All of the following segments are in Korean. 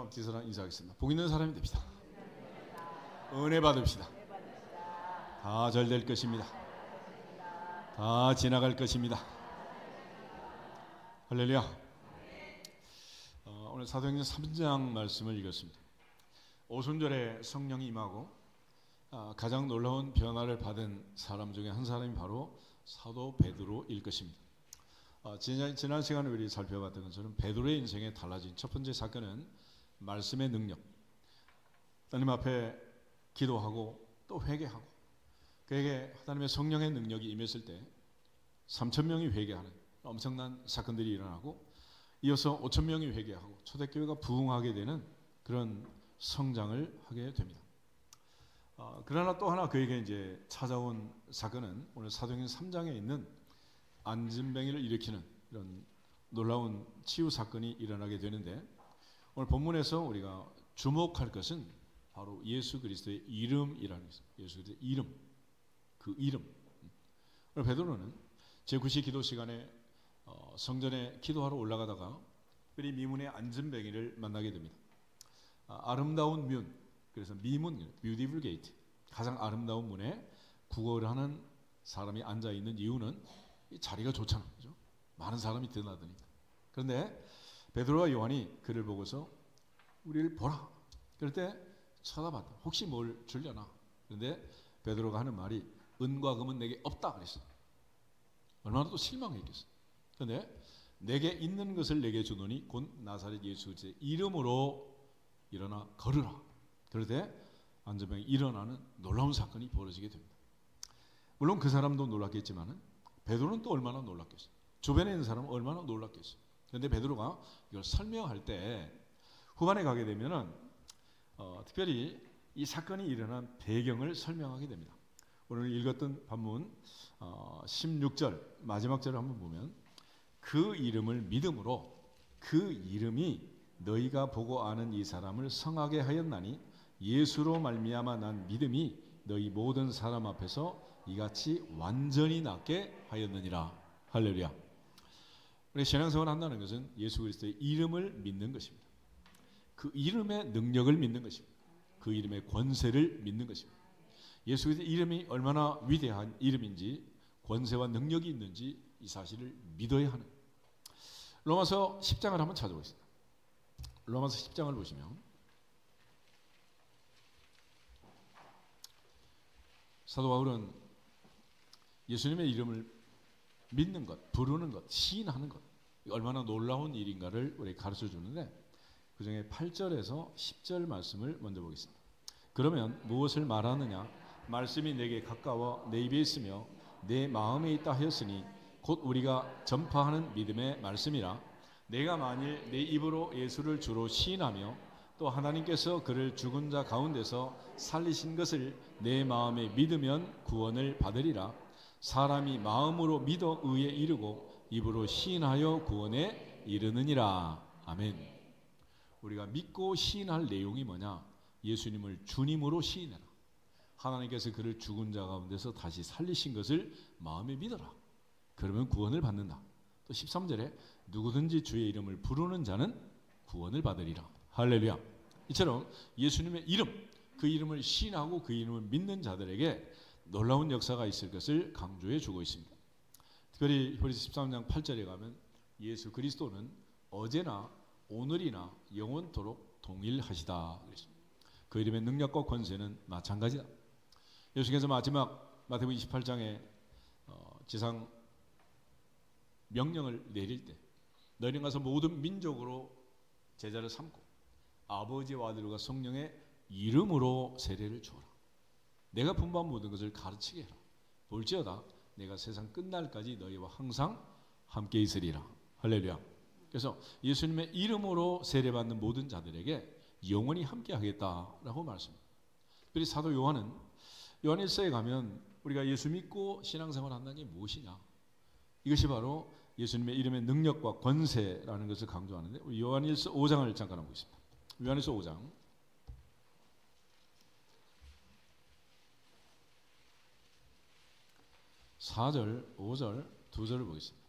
억지서랑 인사하겠습니다. 복 있는 사람이 됩시다. 은혜 받읍시다. 다 잘 될 것입니다. 다 지나갈 것입니다. 할렐루야. 오늘 사도행전 3장 말씀을 읽었습니다. 오순절에 성령이 임하고 가장 놀라운 변화를 받은 사람 중에 한 사람이 바로 사도 베드로일 것입니다. 지난 시간에 우리 살펴봤던 것처럼 베드로의 인생에 달라진 첫 번째 사건은 말씀의 능력. 하나님 앞에 기도하고 또 회개하고 그에게 하나님의 성령의 능력이 임했을 때 3,000명이 회개하는 엄청난 사건들이 일어나고 이어서 5,000명이 회개하고 초대교회가 부흥하게 되는 그런 성장을 하게 됩니다. 그러나 또 하나 그에게 이제 찾아온 사건은 오늘 사도행전 3장에 있는 안진뱅이를 일으키는 이런 놀라운 치유 사건이 일어나게 되는데 오늘 본문에서 우리가 주목할 것은 바로 예수 그리스도의 이름이라는 것입니다. 예수 그리스도의 이름, 그 이름. 오늘 베드로는 제9시 기도 시간에 성전에 기도하러 올라가다가 특별히 미문의 안진뱅이를 만나게 됩니다. 아름다운 문, 그래서 미문, beautiful gate, 가장 아름다운 문에 구걸을 하는 사람이 앉아 있는 이유는 이 자리가 좋잖아, 그죠? 많은 사람이 드나드니까. 그런데 베드로와 요한이 그를 보고서 우리를 보라. 그럴 때 쳐다봤다. 혹시 뭘 주려나? 그런데 베드로가 하는 말이 은과 금은 내게 없다 그랬어. 얼마나 또 실망했겠어. 그런데 내게 있는 것을 내게 주노니 곧 나사렛 예수 그리스도의 이름으로 일어나 걸으라. 그럴 때 안진뱅이 일어나는 놀라운 사건이 벌어지게 됩니다. 물론 그 사람도 놀랐겠지만은 베드로는 또 얼마나 놀랐겠어요. 주변에 있는 사람은 얼마나 놀랐겠어요. 그런데 베드로가 이걸 설명할 때 후반에 가게 되면은 특별히 이 사건이 일어난 배경을 설명하게 됩니다. 오늘 읽었던 본문 16절 마지막 절을 한번 보면 그 이름을 믿음으로 그 이름이 너희가 보고 아는 이 사람을 성하게 하였나니 예수로 말미암아 난 믿음이 너희 모든 사람 앞에서 이같이 완전히 낫게 하였느니라. 할렐루야. 우리 신앙생활을 한다는 것은 예수 그리스도의 이름을 믿는 것입니다. 그 이름의 능력을 믿는 것입니다. 그 이름의 권세를 믿는 것입니다. 예수 그리스도의 이름이 얼마나 위대한 이름인지 권세와 능력이 있는지 이 사실을 믿어야 하는. 로마서 10장을 한번 찾아보겠습니다. 로마서 10장을 보시면 사도 바울은 예수님의 이름을 믿는 것, 부르는 것, 시인하는 것 얼마나 놀라운 일인가를 우리에게 가르쳐 주는데 그 중에 8절에서 10절 말씀을 먼저 보겠습니다. 그러면 무엇을 말하느냐? 말씀이 내게 가까워 내 입에 있으며 내 마음에 있다 하였으니 곧 우리가 전파하는 믿음의 말씀이라. 내가 만일 내 입으로 예수를 주로 시인하며 또 하나님께서 그를 죽은 자 가운데서 살리신 것을 내 마음에 믿으면 구원을 받으리라. 사람이 마음으로 믿어 의에 이르고 입으로 시인하여 구원에 이르느니라. 아멘. 우리가 믿고 시인할 내용이 뭐냐? 예수님을 주님으로 시인해라. 하나님께서 그를 죽은 자 가운데서 다시 살리신 것을 마음에 믿어라. 그러면 구원을 받는다. 또 13절에 누구든지 주의 이름을 부르는 자는 구원을 받으리라. 할렐루야. 이처럼 예수님의 이름, 그 이름을 시인하고 그 이름을 믿는 자들에게 놀라운 역사가 있을 것을 강조해 주고 있습니다. 특별히 히브리서 13장 8절에 가면 예수 그리스도는 어제나 오늘이나 영원토록 동일하시다. 그 이름의 능력과 권세는 마찬가지다. 예수께서 마지막 마태복음 28장에 지상 명령을 내릴 때 너희는 가서 모든 민족으로 제자를 삼고 아버지와 아들과 성령의 이름으로 세례를 주어라. 내가 분부한 모든 것을 가르치게 해라. 볼지어다 내가 세상 끝날까지 너희와 항상 함께 있으리라. 할렐루야. 그래서 예수님의 이름으로 세례받는 모든 자들에게 영원히 함께 하겠다라고 말씀합니다. 특별히 사도 요한은 요한일서에 가면 우리가 예수 믿고 신앙생활 한다는 게 무엇이냐? 이것이 바로 예수님의 이름의 능력과 권세라는 것을 강조하는데 우리 요한일서 5장을 잠깐 한번 보겠습니다. 요한일서 5장 4절, 5절 두 절을 보겠습니다.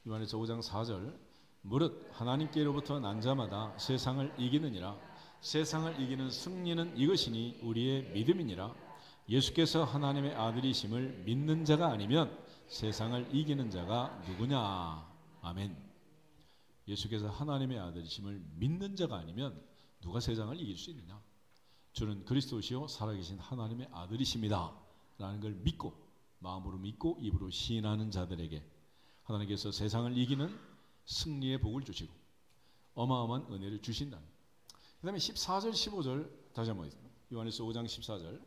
요한일서 5장 4절 무릇 하나님께로부터 난 자마다 세상을 이기느니라. 세상을 이기는 승리는 이것이니 우리의 믿음이니라. 예수께서 하나님의 아들이심을 믿는 자가 아니면 세상을 이기는 자가 누구냐. 아멘. 예수께서 하나님의 아들이심을 믿는 자가 아니면 누가 세상을 이길 수 있느냐. 주는 그리스도시요 살아계신 하나님의 아들이십니다 라는 걸 믿고, 마음으로 믿고 입으로 시인하는 자들에게 하나님께서 세상을 이기는 승리의 복을 주시고 어마어마한 은혜를 주신다. 그 다음에 14절 15절 다시 한번 있습니다. 요한일서 5장 14절.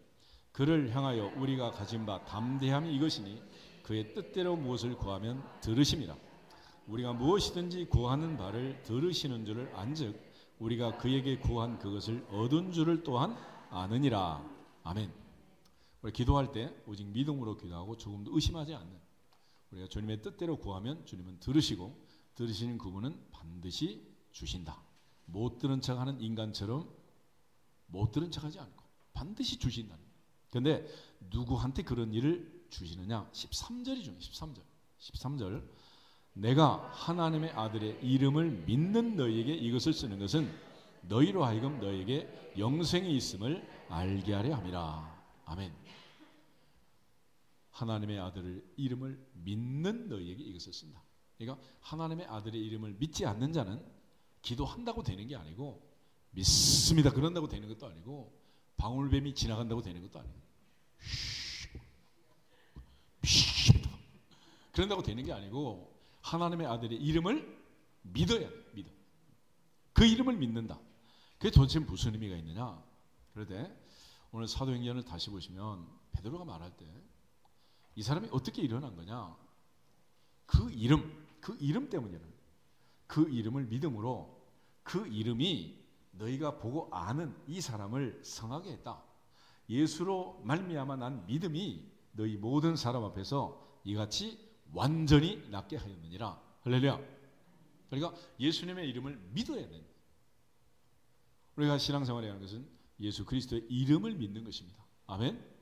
그를 향하여 우리가 가진 바 담대함이 이것이니 그의 뜻대로 무엇을 구하면 들으심이라. 우리가 무엇이든지 구하는 바를 들으시는 줄을 안즉 우리가 그에게 구한 그것을 얻은 줄을 또한 아느니라. 아멘. 우리 기도할 때 오직 믿음으로 기도하고 조금도 의심하지 않는, 우리가 주님의 뜻대로 구하면 주님은 들으시고 들으시는 그분은 반드시 주신다. 못 들은 척하는 인간처럼 못 들은 척하지 않고 반드시 주신다. 그런데 누구한테 그런 일을 주시느냐? 13절이죠. 13절. 내가 하나님의 아들의 이름을 믿는 너희에게 이것을 쓰는 것은 너희로 하여금 너희에게 영생이 있음을 알게 하려 함이라. 아멘. 하나님의 아들의 이름을 믿는 너희에게 이것을 쓴다. 그러니까 하나님의 아들의 이름을 믿지 않는 자는 기도한다고 되는 게 아니고, 믿습니다 그런다고 되는 것도 아니고, 방울뱀이 지나간다고 되는 것도 아니고, 그런다고 되는 게 아니고, 하나님의 아들의 이름을 믿어야 돼. 믿어. 그 이름을 믿는다. 그게 도대체 무슨 의미가 있느냐? 그런데 오늘 사도행전을 다시 보시면 베드로가 말할 때 이 사람이 어떻게 일어난 거냐? 그 이름 때문이라는, 그 이름을 믿음으로 그 이름이 너희가 보고 아는 이 사람을 성하게 했다. 예수로 말미암아 난 믿음이 너희 모든 사람 앞에서 이같이 완전히 낫게 하였느니라. 할렐루야. 그러니까 예수님의 이름을 믿어야 된다. 우리가 신앙생활에 하는 것은 예수 그리스도의 이름을 믿는 것입니다. 아멘.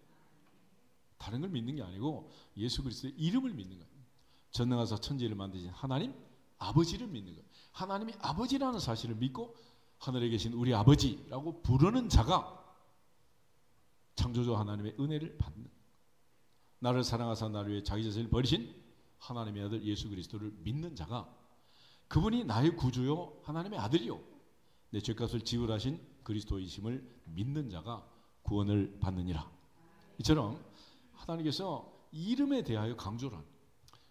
다른 걸 믿는 게 아니고 예수 그리스도의 이름을 믿는 거예요. 전능하사 천지를 만드신 하나님 아버지를 믿는 거예요. 하나님이 아버지라는 사실을 믿고 하늘에 계신 우리 아버지라고 부르는 자가 창조주 하나님의 은혜를 받는, 나를 사랑하사 나를 위해 자기 자신을 버리신 하나님의 아들 예수 그리스도를 믿는 자가, 그분이 나의 구주요 하나님의 아들이요 내 죄값을 지불하신 그리스도이심을 믿는 자가 구원을 받느니라. 이처럼 하나님께서 이름에 대하여 강조를 합니다.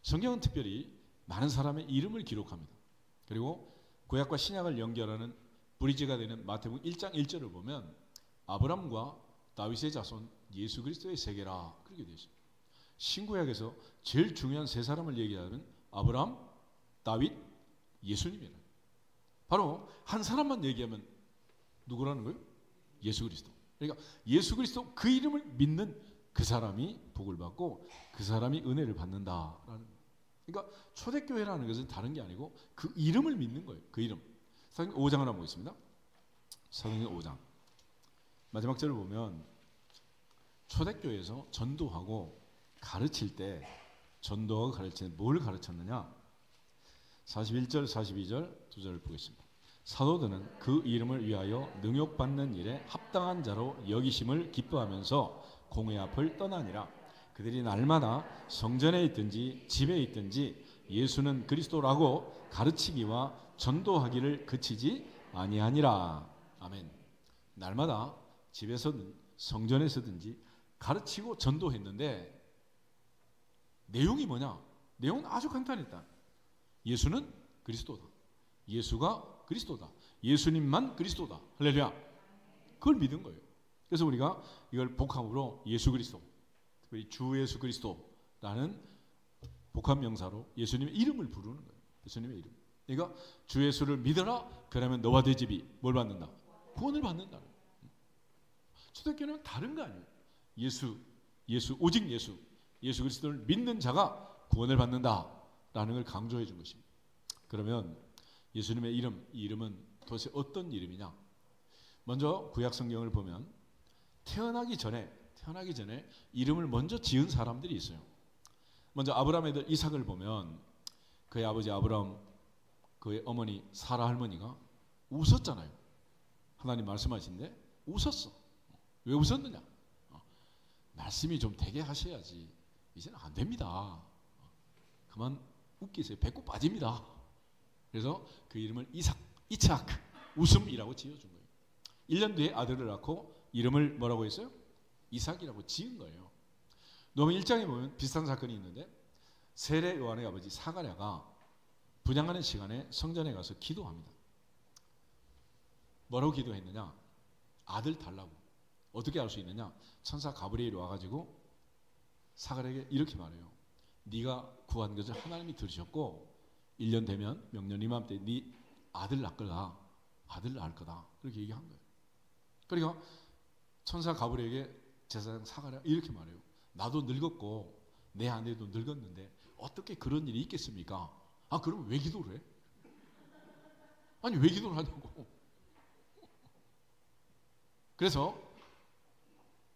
성경은 특별히 많은 사람의 이름을 기록합니다. 그리고 구약과 신약을 연결하는 브리지가 되는 마태복음 1장 1절을 보면 아브람과 다윗의 자손 예수 그리스도의 세계라 그렇게 되어 있습니다. 신구약에서 제일 중요한 세 사람을 얘기하는 아브람, 다윗, 예수님이라. 바로 한 사람만 얘기하면 누구라는 거예요? 예수 그리스도. 그러니까 예수 그리스도 그 이름을 믿는 그 사람이 복을 받고 그 사람이 은혜를 받는다라는 거예요. 그러니까 초대교회라는 것은 다른 게 아니고 그 이름을 믿는 거예요. 그 이름. 사도행전 5장을 한번 보겠습니다. 사도행전 5장 마지막 절을 보면 초대교회에서 전도하고 가르칠 때, 전도하고 가르칠 때 뭘 가르쳤느냐? 41절 42절 두 절을 보겠습니다. 사도들은 그 이름을 위하여 능욕받는 일에 합당한 자로 여기심을 기뻐하면서 공회 앞을 떠나니라. 그들이 날마다 성전에 있든지 집에 있든지 예수는 그리스도라고 가르치기와 전도하기를 그치지 아니하니라. 아멘. 날마다 집에서든 성전에서든지 가르치고 전도했는데 내용이 뭐냐? 내용은 아주 간단했다. 예수는 그리스도다. 예수가 그리스도다. 예수님만 그리스도다. 할렐루야. 그걸 믿은 거예요. 그래서 우리가 이걸 복합으로 예수 그리스도, 특별히 주 예수 그리스도라는 복합 명사로 예수님의 이름을 부르는 거예요. 예수님의 이름. 그러니까 주 예수를 믿어라. 그러면 너와 네 집이 뭘 받는다? 구원을 받는다. 초대교회는 다른 거 아니에요. 예수, 오직 예수 그리스도를 믿는 자가 구원을 받는다라는 걸 강조해 준 것입니다. 그러면 예수님의 이름, 이 이름은 도대체 어떤 이름이냐? 먼저 구약 성경을 보면 태어나기 전에 이름을 먼저 지은 사람들이 있어요. 먼저 아브라함의 아들 이삭을 보면 그의 아버지 아브라함 그의 어머니 사라 할머니가 웃었잖아요. 하나님 말씀하신데 웃었어. 왜 웃었느냐? 말씀이 좀 되게 하셔야지. 이제는 안 됩니다. 그만 웃기세요. 배꼽 빠집니다. 그래서 그 이름을 이삭, 웃음이라고 지어준 거예요. 1년 뒤에 아들을 낳고 이름을 뭐라고 했어요? 이삭이라고 지은 거예요. 너무 1장에 보면 비슷한 사건이 있는데 세례 요한의 아버지 사가랴가 분양하는 시간에 성전에 가서 기도합니다. 뭐라고 기도했느냐? 아들 달라고. 어떻게 알 수 있느냐? 천사 가브리엘이 와가지고 사가랴에게 이렇게 말해요. 네가 구한 것을 하나님이 들으셨고 1년 되면 명년 이맘때 네 아들 낳을 거다. 아들 낳을 거다. 그렇게 얘기한 거예요. 그러니까 천사 가브리엘에게 제사장 사가랴 이렇게 말해요. 나도 늙었고 내 아내도 늙었는데 어떻게 그런 일이 있겠습니까? 아, 그럼 왜 기도를 해? 아니, 왜 기도를 하냐고. 그래서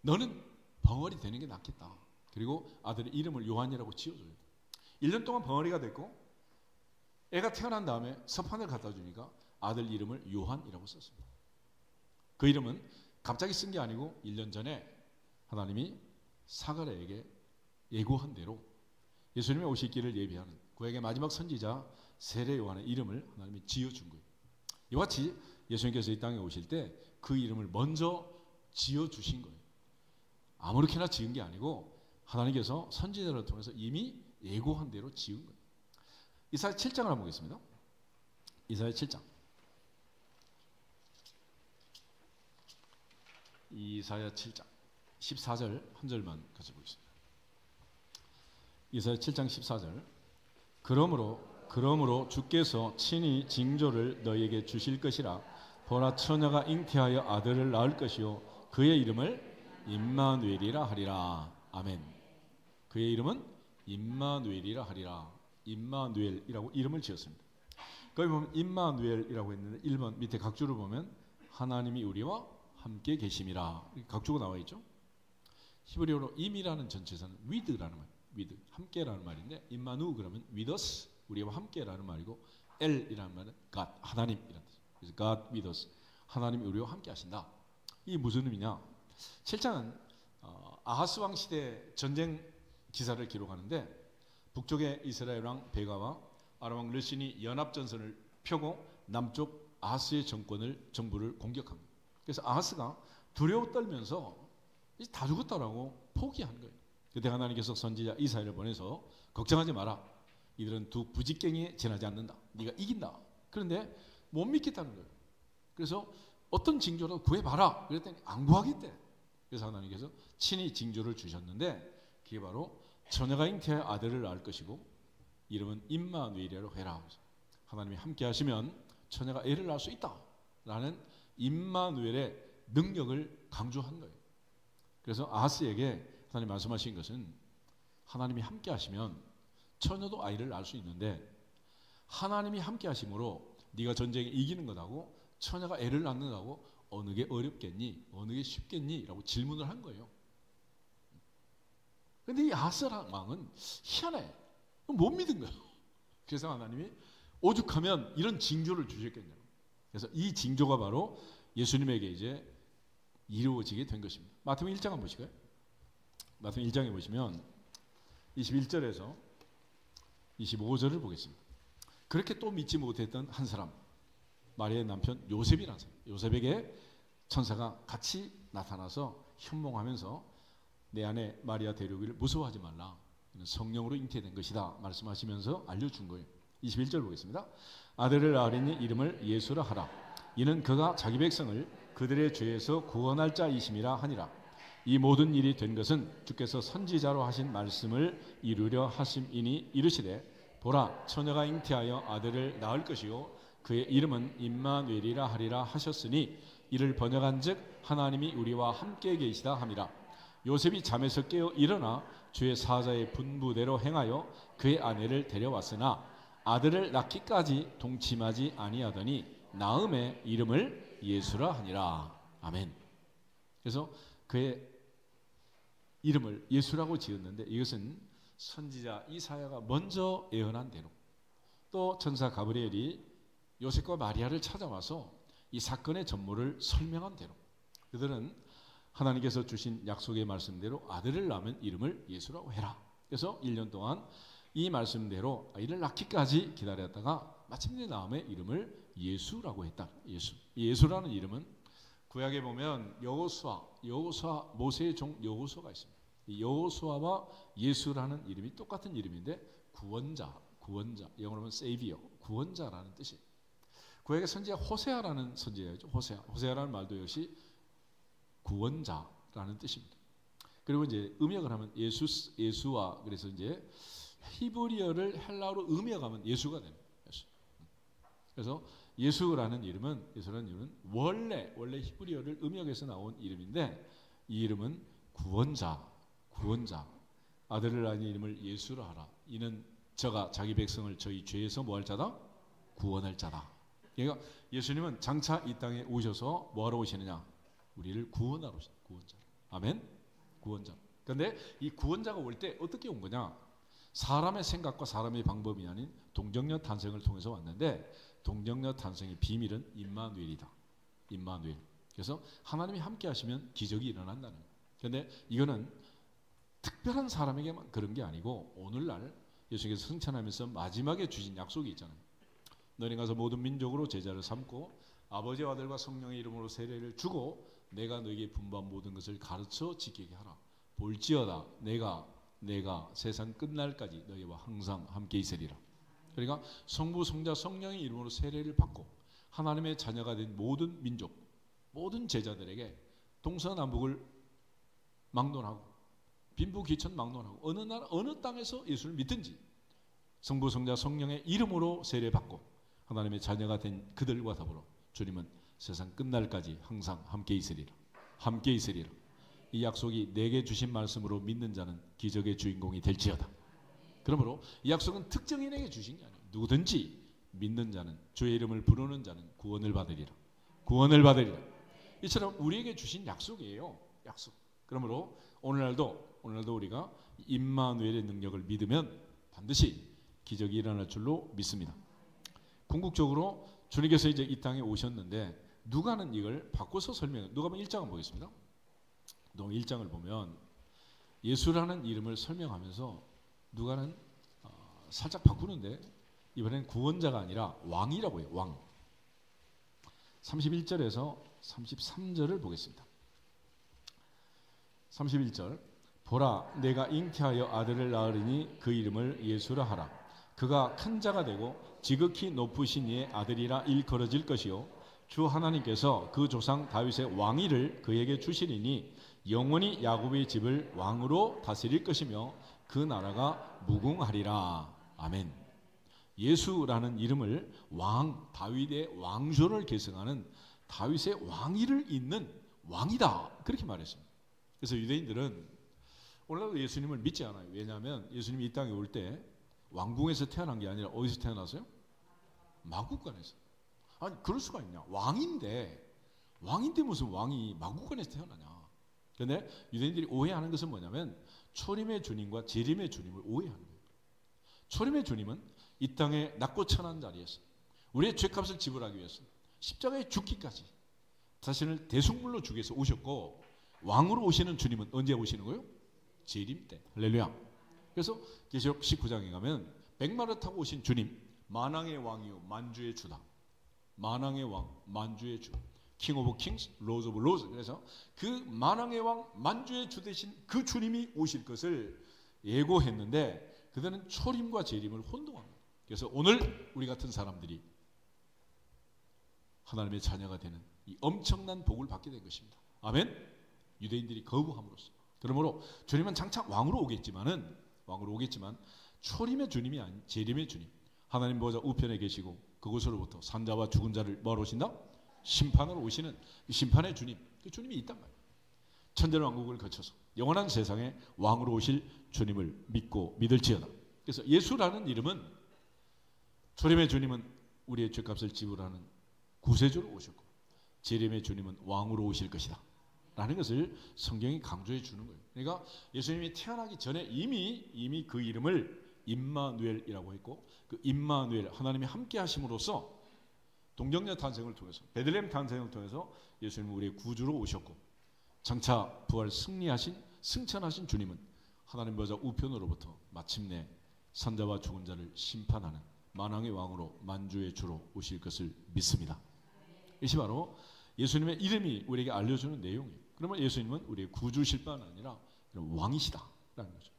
너는 벙어리 되는 게 낫겠다. 그리고 아들의 이름을 요한이라고 지어줘요. 1년 동안 벙어리가 됐고 애가 태어난 다음에 서판을 갖다 주니까 아들 이름을 요한이라고 썼습니다. 그 이름은 갑자기 쓴 게 아니고 1년 전에 하나님이 사가랴에게 예고한 대로 예수님의 오실 길을 예비하는 그에게 마지막 선지자 세례 요한의 이름을 하나님이 지어준 거예요. 이와 같이 예수님께서 이 땅에 오실 때 그 이름을 먼저 지어주신 거예요. 아무렇게나 지은 게 아니고 하나님께서 선지자를 통해서 이미 예고한 대로 지은 거예요. 이사야 7장을 한번 보겠습니다. 이사야 7장. 이사야 7장 14절 한 절만 같이 보겠습니다. 이사야 7장 14절. 그러므로 주께서 친히 징조를 너희에게 주실 것이라. 보라, 처녀가 잉태하여 아들을 낳을 것이요 그의 이름을 임마누엘이라 하리라. 아멘. 그의 이름은 임마누엘이라 하리라. 임마누엘이라고 이름을 지었습니다. 거기 보면 임마누엘이라고 했는데 1번 밑에 각주를 보면 하나님이 우리와 함께 계심이라 각주가 나와 있죠. 히브리어로 임이라는 전체사는 with라는 말, with 함께라는 말인데 임마누 그러면 with us 우리와 함께라는 말이고 L이라는 말은 God 하나님이라는 뜻. 그래서 God with us 하나님이 우리와 함께 하신다. 이게 무슨 의미냐? 7장은 아하스 왕 시대 전쟁 기사를 기록하는데 북쪽의 이스라엘 왕 베가와 아람 왕 르신이 연합 전선을 펴고 남쪽 아하스의 정부를 공격합니다. 그래서 아하스가 두려워 떨면서 이제 다 죽었다라고 포기한 거예요. 그때 하나님께서 선지자 이사야를 보내서 걱정하지 마라. 이들은 두 부직갱이에 지나지 않는다. 네가 이긴다. 그런데 못 믿겠다는 거예요. 그래서 어떤 징조라도 구해봐라. 그랬더니 안 구하겠대. 그래서 하나님께서 친히 징조를 주셨는데 그게 바로 처녀가 잉태하여 아들을 낳을 것이고 이름은 임마누엘이라고 해라. 하나님이 함께 하시면 처녀가 애를 낳을 수 있다라는 임마누엘의 능력을 강조한 거예요. 그래서 아하스에게 하나님 말씀하신 것은 하나님이 함께 하시면 처녀도 아이를 낳을 수 있는데 하나님이 함께 하심으로 네가 전쟁에 이기는 것하고 처녀가 애를 낳는다고 어느 게 어렵겠니? 어느 게 쉽겠니? 라고 질문을 한 거예요. 그런데 이 아하스라는 왕은 희한해. 못 믿은 거예요. 그래서 하나님이 오죽하면 이런 징조를 주셨겠냐고. 그래서 이 징조가 바로 예수님에게 이제 이루어지게 된 것입니다. 마태복음 1장 한번 보실까요? 마태복음 1장에 보시면 21절에서 25절을 보겠습니다. 그렇게 또 믿지 못했던 한 사람, 마리아의 남편 요셉이라는 사람, 요셉에게 천사가 같이 나타나서 현몽하면서 내 아내 마리아 데려오기를 무서워하지 말라. 성령으로 잉태된 것이다 말씀하시면서 알려준 거예요. 21절 보겠습니다. 아들을 낳으리니 이름을 예수라 하라. 이는 그가 자기 백성을 그들의 죄에서 구원할 자이심이라 하니라. 이 모든 일이 된 것은 주께서 선지자로 하신 말씀을 이루려 하심이니 이르시되 보라, 처녀가 잉태하여 아들을 낳을 것이요 그의 이름은 임마누엘이라 하리라 하셨으니 이를 번역한즉 하나님이 우리와 함께 계시다 함이라. 요셉이 잠에서 깨어 일어나 주의 사자의 분부대로 행하여 그의 아내를 데려왔으나 아들을 낳기까지 동침하지 아니하더니 나음의 이름을 예수라 하니라. 아멘. 그래서 그의 이름을 예수라고 지었는데 이것은 선지자 이사야가 먼저 예언한 대로 또 천사 가브리엘이 요셉과 마리아를 찾아와서 이 사건의 전모를 설명한 대로 그들은 하나님께서 주신 약속의 말씀대로 아들을 낳으면 이름을 예수라고 해라. 그래서 1년 동안 이 말씀대로 아이를 낳기까지 기다렸다가 마침내 낳음의 이름을 예수라고 했다. 예수라는 이름은 구약에 보면 여호수아 모세의 종 여호수아가 있습니다. 이 여호수아와 예수라는 이름이 똑같은 이름인데 구원자 영어로 하면 Savior, 구원자라는 뜻이에요. 구약의 선지자 호세아라는 선지자죠. 호세아라는 말도 역시 구원자라는 뜻입니다. 그리고 이제 음역을 하면 예수와 그래서 이제 히브리어를 헬라어로 음역하면 예수가 되는 예수. 그래서 예수라는 이름은 원래 히브리어를 음역해서 나온 이름인데 이 이름은 구원자 아들을 낳은 이름을 예수라 하라. 이는 저가 자기 백성을 저희 죄에서 뭐할 자다? 구원할 자다. 그러니까 예수님은 장차 이 땅에 오셔서 뭐하러 오시느냐? 우리를 구원하러 오시는 구원자. 아멘. 구원자. 그런데 이 구원자가 올 때 어떻게 온 거냐? 사람의 생각과 사람의 방법이 아닌 동정녀 탄생을 통해서 왔는데 동정녀 탄생의 비밀은 임마누엘이다. 임마누엘. 그래서 하나님이 함께 하시면 기적이 일어난다는 거예요. 그런데 이거는 특별한 사람에게만 그런 게 아니고 오늘날 예수님께서 승천하면서 마지막에 주신 약속이 있잖아요. 너희 가서 모든 민족으로 제자를 삼고 아버지와 아들과 성령의 이름으로 세례를 주고 내가 너에게 분부한 모든 것을 가르쳐 지키게 하라. 볼지어다 내가 세상 끝날까지 너희와 항상 함께 있으리라. 그러니까 성부 성자 성령의 이름으로 세례를 받고 하나님의 자녀가 된 모든 민족 모든 제자들에게 동서남북을 막론하고 빈부귀천 막론하고 어느 나라 어느 땅에서 예수를 믿든지 성부 성자 성령의 이름으로 세례받고 하나님의 자녀가 된 그들과 더불어 주님은 세상 끝날까지 항상 함께 있으리라. 함께 있으리라. 이 약속이 내게 주신 말씀으로 믿는 자는 기적의 주인공이 될지어다. 그러므로 이 약속은 특정인에게 주신 게 아니에요. 누구든지 믿는 자는 주의 이름을 부르는 자는 구원을 받으리라. 구원을 받으리라. 이처럼 우리에게 주신 약속이에요. 약속. 그러므로 오늘날도 우리가 임마누엘의 능력을 믿으면 반드시 기적이 일어날 줄로 믿습니다. 궁극적으로 주님께서 이제 이 땅에 오셨는데 누가는 이걸 바꿔서 설명해요. 누가복음 1장을 보겠습니다. 누가복음 1장을 보면 예수라는 이름을 설명하면서 누가는 살짝 바꾸는데 이번엔 구원자가 아니라 왕이라고 해요. 왕. 31절에서 33절을 보겠습니다. 31절 보라 내가 잉태하여 아들을 낳으리니 그 이름을 예수라 하라. 그가 큰 자가 되고 지극히 높으신 이의 아들이라 일컬어질 것이요 주 하나님께서 그 조상 다윗의 왕위를 그에게 주시리니 영원히 야곱의 집을 왕으로 다스릴 것이며 그 나라가 무궁하리라. 아멘. 예수라는 이름을 왕, 다윗의 왕조를 계승하는 다윗의 왕위를 잇는 왕이다. 그렇게 말했습니다. 그래서 유대인들은 오늘날도 예수님을 믿지 않아요. 왜냐하면 예수님이 이 땅에 올 때 왕궁에서 태어난 게 아니라 어디서 태어났어요? 마구간에서. 아니 그럴 수가 있냐? 왕인데 무슨 왕이 마구간에서 태어나냐? 그런데 유대인들이 오해하는 것은 뭐냐면 초림의 주님과 재림의 주님을 오해하는 거예요. 초림의 주님은 이 땅에 낮고 천한 자리에서 우리의 죄값을 지불하기 위해서 십자가에 죽기까지 자신을 대속물로 주기 위해서 오셨고 왕으로 오시는 주님은 언제 오시는 거예요? 재림 때. 할렐루야. 그래서 계시록 19장에 가면 백마를 타고 오신 주님 만왕의 왕이요 만주의 주다. 만왕의 왕 만주의 주. 킹 오브 킹스 로즈 오브 로즈. 그래서 그 만왕의 왕 만주의 주 되신 그 주님이 오실 것을 예고했는데 그들은 초림과 재림을 혼동합니다. 그래서 오늘 우리 같은 사람들이 하나님의 자녀가 되는 이 엄청난 복을 받게 된 것입니다. 아멘. 유대인들이 거부함으로써. 그러므로 주님은 장차 왕으로 오겠지만 초림의 주님이 아닌 재림의 주님. 하나님 보좌 우편에 계시고 그곳으로부터 산자와 죽은 자를 뭐하러 오신다? 심판으로 오시는 심판의 주님. 그 주님이 있단 말이에요. 천재왕국을 거쳐서 영원한 세상에 왕으로 오실 주님을 믿을지어다. 그래서 예수라는 이름은 초림의 주님은 우리의 죄값을 지불하는 구세주로 오셨고 재림의 주님은 왕으로 오실 것이다 라는 것을 성경이 강조해 주는 거예요. 그러니까 예수님이 태어나기 전에 이미 그 이름을 임마누엘이라고 했고 그 임마누엘 하나님이 함께 하심으로써 동정녀 탄생을 통해서, 베들레헴 탄생을 통해서 예수님은 우리의 구주로 오셨고, 장차 부활 승천하신 주님은 하나님 보좌 우편으로부터 마침내 산자와 죽은 자를 심판하는 만왕의 왕으로 만주의 주로 오실 것을 믿습니다. 이것이 바로 예수님의 이름이 우리에게 알려주는 내용이에요. 그러면 예수님은 우리의 구주실 뿐 아니라 왕이시다라는 거죠.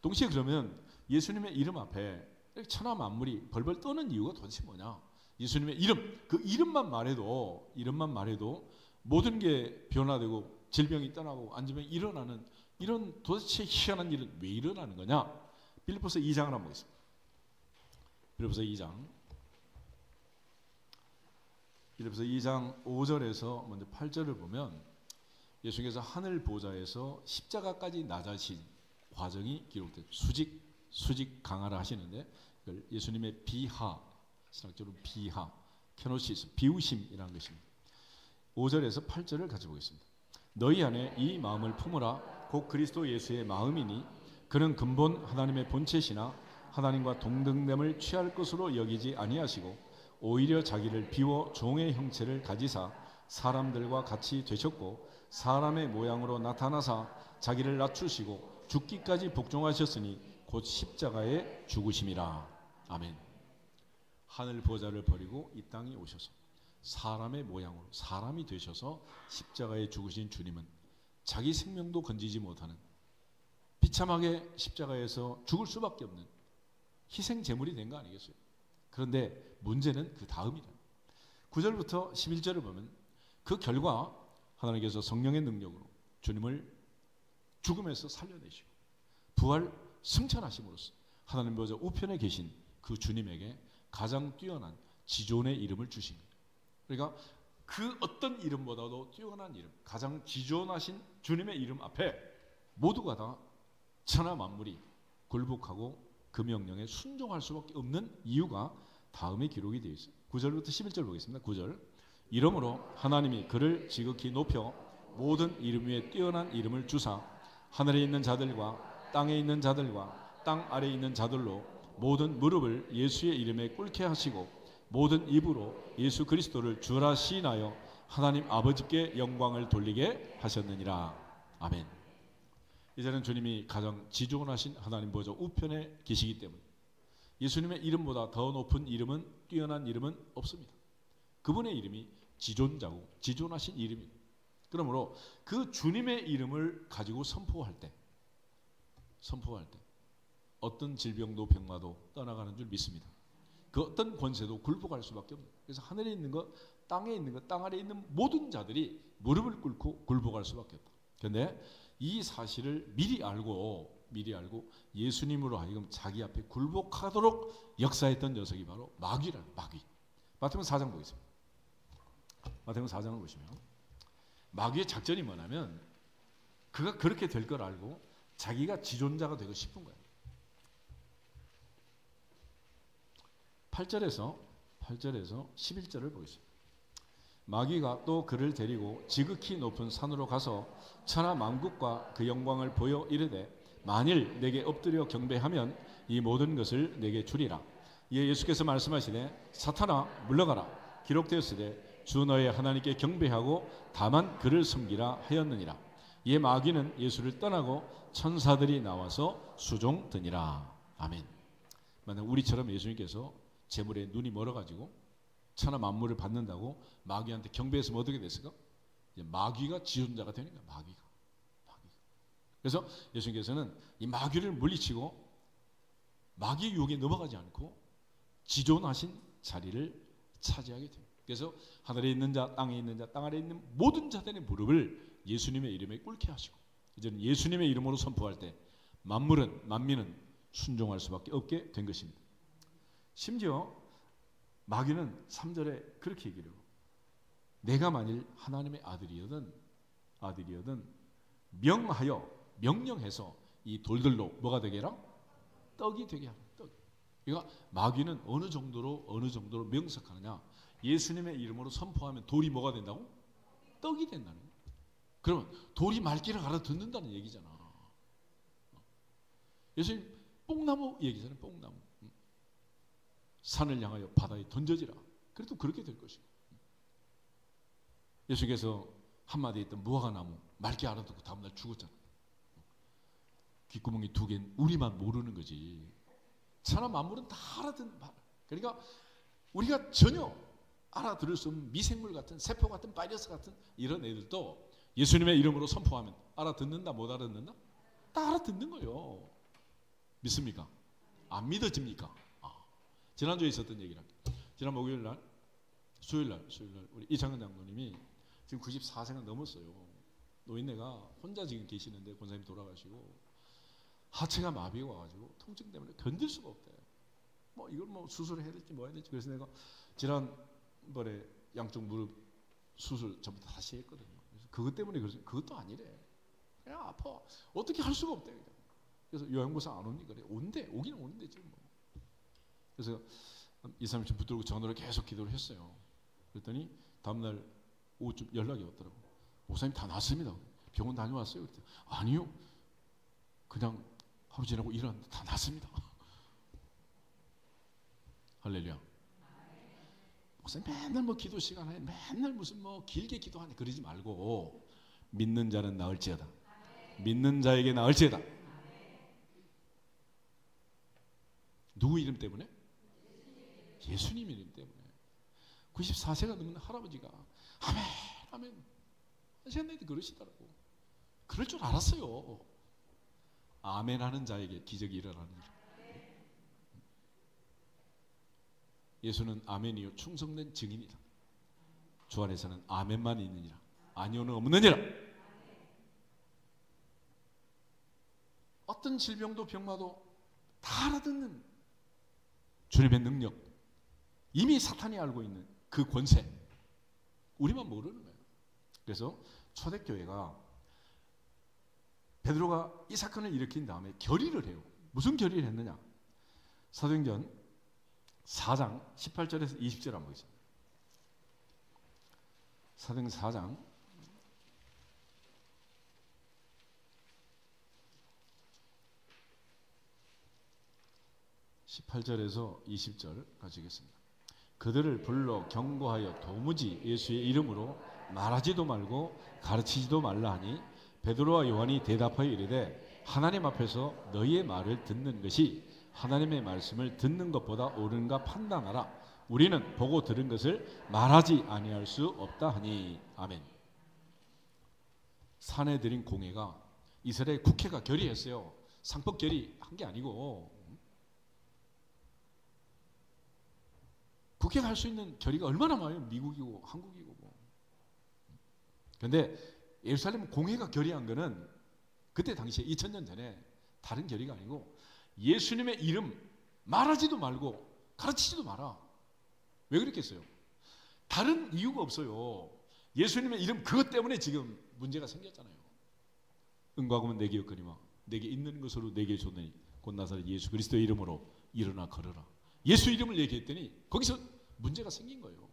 동시에 그러면 예수님의 이름 앞에 천하 만물이 벌벌 떠는 이유가 도대체 뭐냐? 예수님의 이름, 그 이름만 말해도 모든 게 변화되고 질병이 떠나고 안진병이 일어나는 이런 도대체 희한한 일은 왜 일어나는 거냐? 빌립보서 2장을 한번 보겠습니다. 빌립보서 2장 5절에서 먼저 8절을 보면 예수님께서 하늘 보좌에서 십자가까지 낮아진 과정이 기록돼요. 수직 강화를 하시는데 그걸 예수님의 비하, 신학적으로 비하, 케노시스, 비우심이라는 것입니다. 5절에서 8절을 같이 보겠습니다. 너희 안에 이 마음을 품으라. 곧 그리스도 예수의 마음이니 그는 근본 하나님의 본체시나 하나님과 동등됨을 취할 것으로 여기지 아니하시고 오히려 자기를 비워 종의 형체를 가지사 사람들과 같이 되셨고 사람의 모양으로 나타나사 자기를 낮추시고 죽기까지 복종하셨으니 곧 십자가에 죽으심이라. 아멘. 하늘 보좌를 버리고 이 땅에 오셔서 사람의 모양으로 사람이 되셔서 십자가에 죽으신 주님은 자기 생명도 건지지 못하는 비참하게 십자가에서 죽을 수밖에 없는 희생 제물이 된 거 아니겠어요? 그런데 문제는 그 다음이다. 9절부터 11절을 보면 그 결과 하나님께서 성령의 능력으로 주님을 죽음에서 살려내시고 부활 승천하심으로써 하나님 보좌 우편에 계신 그 주님에게 가장 뛰어난 지존의 이름을 주신 거예요. 그러니까 그 어떤 이름보다도 뛰어난 이름, 가장 지존하신 주님의 이름 앞에 모두가 다 천하 만물이 굴복하고 그 명령에 순종할 수밖에 없는 이유가 다음에 기록이 되어 있어요. 9절부터 11절 보겠습니다. 9절. 이러므로 하나님이 그를 지극히 높여 모든 이름 위에 뛰어난 이름을 주사 하늘에 있는 자들과 땅에 있는 자들과 땅 아래에 있는 자들로 모든 무릎을 예수의 이름에 꿇게 하시고 모든 입으로 예수 그리스도를 주라 시인하여 하나님 아버지께 영광을 돌리게 하셨느니라. 아멘. 이제는 주님이 가장 지존하신 하나님 보좌 우편에 계시기 때문에 예수님의 이름보다 더 높은 이름은, 뛰어난 이름은 없습니다. 그분의 이름이 지존자고 지존하신 이름입니다. 그러므로 그 주님의 이름을 가지고 선포할 때 어떤 질병도 병마도 떠나가는 줄 믿습니다. 그 어떤 권세도 굴복할 수밖에 없는. 그래서 하늘에 있는 것, 땅에 있는 것, 땅 아래에 있는 모든 자들이 무릎을 꿇고 굴복할 수밖에 없다. 그런데 이 사실을 미리 알고 예수님으로 하여금 자기 앞에 굴복하도록 역사했던 녀석이 바로 마귀라는 마귀. 마태복음 4장 보겠습니다. 마태복음 4장을 보시면 마귀의 작전이 뭐냐면 그가 그렇게 될 걸 알고 자기가 지존자가 되고 싶은 거예요. 8절에서 11절을 보겠습니다. 마귀가 또 그를 데리고 지극히 높은 산으로 가서 천하 만국과 그 영광을 보여 이르되 만일 내게 엎드려 경배하면 이 모든 것을 내게 주리라. 이에 예수께서 말씀하시되 사탄아 물러가라. 기록되었으되 주 너의 하나님께 경배하고 다만 그를 섬기라 하였느니라. 이에 마귀는 예수를 떠나고 천사들이 나와서 수종드니라. 아멘. 만약 우리처럼 예수님께서 재물에 눈이 멀어가지고 천하 만물을 받는다고 마귀한테 경배했으면 어떻게 됐을까? 이제 마귀가 지존자가 되는 거야. 마귀가. 그래서 예수님께서는 이 마귀를 물리치고 마귀 유혹에 넘어가지 않고 지존하신 자리를 차지하게 됩니다. 그래서 하늘에 있는 자, 땅에 있는 자, 땅 아래에 있는 모든 자들의 무릎을 예수님의 이름에 꿇게 하시고 이제는 예수님의 이름으로 선포할 때 만민은 순종할 수밖에 없게 된 것입니다. 심지어 마귀는 3절에 그렇게 얘기를 해요. 내가 만일 하나님의 아들이거든 명령해서 이 돌들로 뭐가 되게 해라? 떡이 되게 하라. 떡. 그러니까 마귀는 어느 정도로 명석하느냐? 예수님의 이름으로 선포하면 돌이 뭐가 된다고? 떡이 된다는 거예요. 그러면 돌이 말귀를 알아듣는다는 얘기잖아. 예수님 뽕나무 얘기잖아요. 뽕나무. 산을 향하여 바다에 던져지라. 그래도 그렇게 될 것이고, 예수께서 한마디에 있던 무화과 나무 맑게 알아듣고 다음날 죽었잖아. 귓구멍이 2개는 우리만 모르는 거지. 천하 만물은 다 알아듣는 말. 그러니까 우리가 전혀 알아들을 수 없는 미생물 같은, 세포 같은, 바이러스 같은 이런 애들도 예수님의 이름으로 선포하면 알아듣는다, 못 알아듣는다? 다 알아듣는 거예요. 믿습니까? 안 믿어집니까? 지난주에 있었던 얘기를 할게요. 지난 목요일날, 수요일날 우리 이창근 장로님이 지금 94세가 넘었어요. 노인네가 혼자 지금 계시는데 권사님 돌아가시고 하체가 마비가 와가지고 통증 때문에 견딜 수가 없대요. 뭐 이걸 뭐 수술을 해야 될지 뭐 해야 될지. 그래서 내가 지난번에 양쪽 무릎 수술 전부 다시 했거든요. 그래서 그것 때문에 그것도 아니래. 그냥 아파. 어떻게 할 수가 없대. 그냥. 그래서 요양보사 안 오니 그래. 온대. 오기는 오는데 지금 뭐. 그래서 2, 3일 붙들고 전화로 계속 기도를 했어요. 그랬더니 다음날 오후쯤 연락이 왔더라고. 목사님 다 났습니다. 병원 다녀왔어요. 그랬더니 아니요. 그냥 하루 지나고 일어났는데 다 났습니다. 할렐루야. 목사님 맨날 뭐 기도 시간에 맨날 무슨 뭐 길게 기도하네 그러지 말고 믿는 자는 나을지어다. 믿는 자에게 나을지어다. 누구 이름 때문에? 예수님 이름 때문에. 94세가 넘는 할아버지가 아멘 아멘 하셨는데 그러시더라고. 그럴 줄 알았어요. 아멘 하는 자에게 기적이 일어나는 줄. 예수는 아멘이요 충성된 증인이다. 주 안에서는 아멘만 있느니라 아니오는 없느니라. 어떤 질병도 병마도 다 알아듣는 주님의 능력, 이미 사탄이 알고 있는 그 권세, 우리만 모르는 거예요. 그래서 초대교회가 베드로가 이 사건을 일으킨 다음에 결의를 해요. 무슨 결의를 했느냐? 사도행전 4장 18절에서 20절 한번 보겠습니다. 사도행전 4장 18절에서 20절 가지겠습니다. 그들을 불러 경고하여 도무지 예수의 이름으로 말하지도 말고 가르치지도 말라 하니 베드로와 요한이 대답하여 이르되 하나님 앞에서 너희의 말을 듣는 것이 하나님의 말씀을 듣는 것보다 옳은가 판단하라. 우리는 보고 들은 것을 말하지 아니할 수 없다 하니. 아멘. 산에 들인 공회가 이스라엘 국회가 결의했어요. 상법 결의한 게 아니고 국회가 할 수 있는 결의가 얼마나 많아요. 미국이고 한국이고 뭐. 그런데 예루살렘 공회가 결의한 거는 그때 당시에 2000년 전에 다른 결의가 아니고 예수님의 이름 말하지도 말고 가르치지도 마라. 왜 그랬겠어요? 다른 이유가 없어요. 예수님의 이름 그것 때문에 지금 문제가 생겼잖아요. 은과 금은 내게 없거니와 내게 있는 것으로 내게 줬느니 곧 나사렛 예수 그리스도의 이름으로 일어나 걸어라. 예수 이름을 얘기했더니 거기서 문제가 생긴 거예요.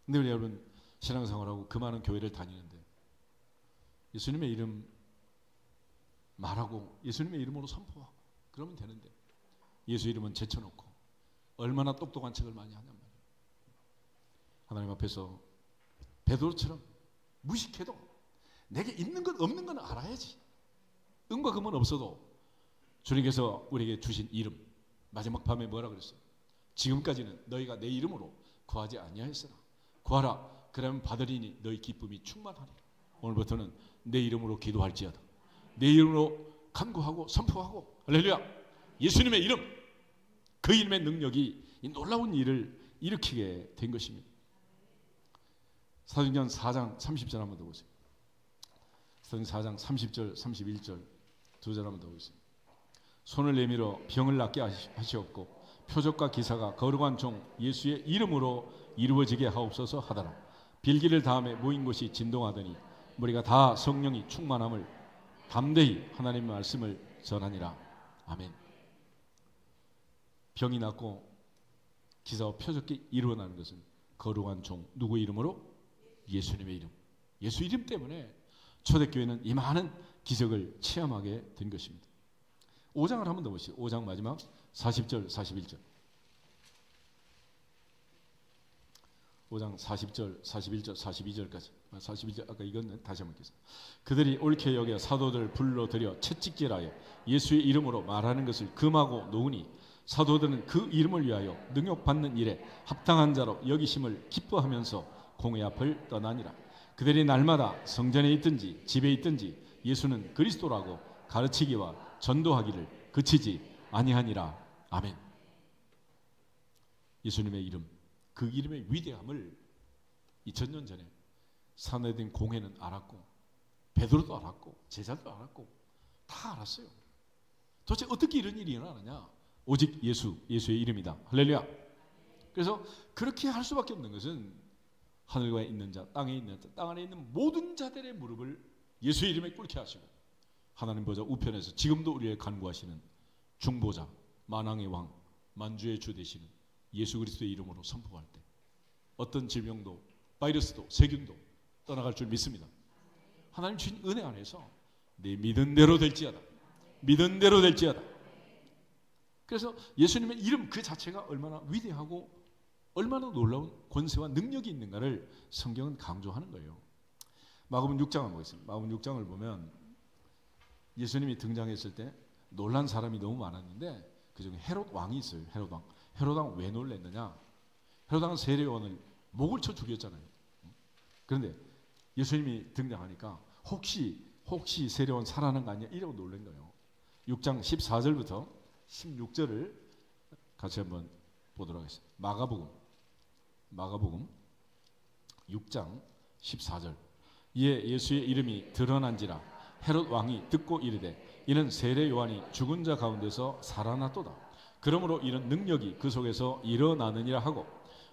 근데 우리 여러분 신앙생활하고 그 많은 교회를 다니는데 예수님의 이름 말하고 예수님의 이름으로 선포하고 그러면 되는데 예수 이름은 제쳐놓고 얼마나 똑똑한 척을 많이 하냔 말이에요. 하나님 앞에서 베드로처럼 무식해도 내게 있는 것 없는 건 알아야지. 은과 금은 없어도 주님께서 우리에게 주신 이름 마지막 밤에 뭐라 그랬어요? 지금까지는 너희가 내 이름으로 구하지 아니하였으나 구하라 그러면 받으리니 너희 기쁨이 충만하리라. 오늘부터는 내 이름으로 기도할지어다. 내 이름으로 간구하고 선포하고 할렐루야. 예수님의 이름 그 이름의 능력이 이 놀라운 일을 일으키게 된 것입니다. 사도행전 4장 30절 한번 더 보세요. 사도행전 4장 30절 31절 두 절 한번 더 보겠습니다. 손을 내밀어 병을 낫게 하시옵고 표적과 기사가 거룩한 종 예수의 이름으로 이루어지게 하옵소서 하더라. 빌기를 다음에 모인 곳이 진동하더니 우리가 다 성령이 충만함을 담대히 하나님의 말씀을 전하니라. 아멘. 병이 낫고 기사와 표적이 일어나는 것은 거룩한 종 누구의 이름으로? 예수님의 이름. 예수 이름 때문에 초대교회는 이 많은 기적을 체험하게 된 것입니다. 5장을 한번 더 보시죠. 5장 마지막 40절 41절 5장 40절, 41절, 42절까지. 42절 아까 이건 다시 한번 읽겠습니다. 그들이 옳게 여겨 사도들 불러들여 채찍질하여 예수의 이름으로 말하는 것을 금하고 놓으니 사도들은 그 이름을 위하여 능욕받는 일에 합당한 자로 여기심을 기뻐하면서 공회 앞을 떠나니라. 그들이 날마다 성전에 있든지 집에 있든지 예수는 그리스도라고 가르치기와 전도하기를 그치지 아니하니라. 아멘. 예수님의 이름, 그 이름의 위대함을 2000년 전에 산헤드린 공회는 알았고, 베드로도 알았고, 제자도 알았고, 다 알았어요. 도대체 어떻게 이런 일이 일어나느냐? 오직 예수의 이름이다. 할렐루야. 그래서 그렇게 할 수밖에 없는 것은 하늘에 있는 자, 땅에 있는 자, 땅 안에 있는 모든 자들의 무릎을 예수의 이름에 꿇게 하시고, 하나님 보좌 우편에서 지금도 우리를 간구하시는 중보자, 만왕의 왕, 만주의 주 되시는 예수 그리스도의 이름으로 선포할 때 어떤 질병도, 바이러스도, 세균도 떠나갈 줄 믿습니다. 하나님 주신 은혜 안에서 내 믿은 대로 될지어다. 믿은 대로 될지어다. 그래서 예수님의 이름 그 자체가 얼마나 위대하고 얼마나 놀라운 권세와 능력이 있는가를 성경은 강조하는 거예요. 마가복음 6장을 보겠습니다. 마가복음 6장을 보면 예수님이 등장했을 때 놀란 사람이 너무 많았는데 그중에 헤롯 왕이 있어요. 헤롯 왕. 헤롯 왕 왜 놀랐느냐? 헤롯 왕은 세례요한을 목을 쳐 죽였잖아요. 그런데 예수님이 등장하니까 혹시 세례요한 살아난 거 아니야? 이러고 놀란 거예요. 6장 14절부터 16절을 같이 한번 보도록 하겠습니다. 마가복음 6장 14절. 이에 예수의 이름이 드러난지라 헤롯 왕이 듣고 이르되 이는 세례 요한이 죽은 자 가운데서 살아났도다. 그러므로 이런 능력이 그 속에서 일어나느니라 하고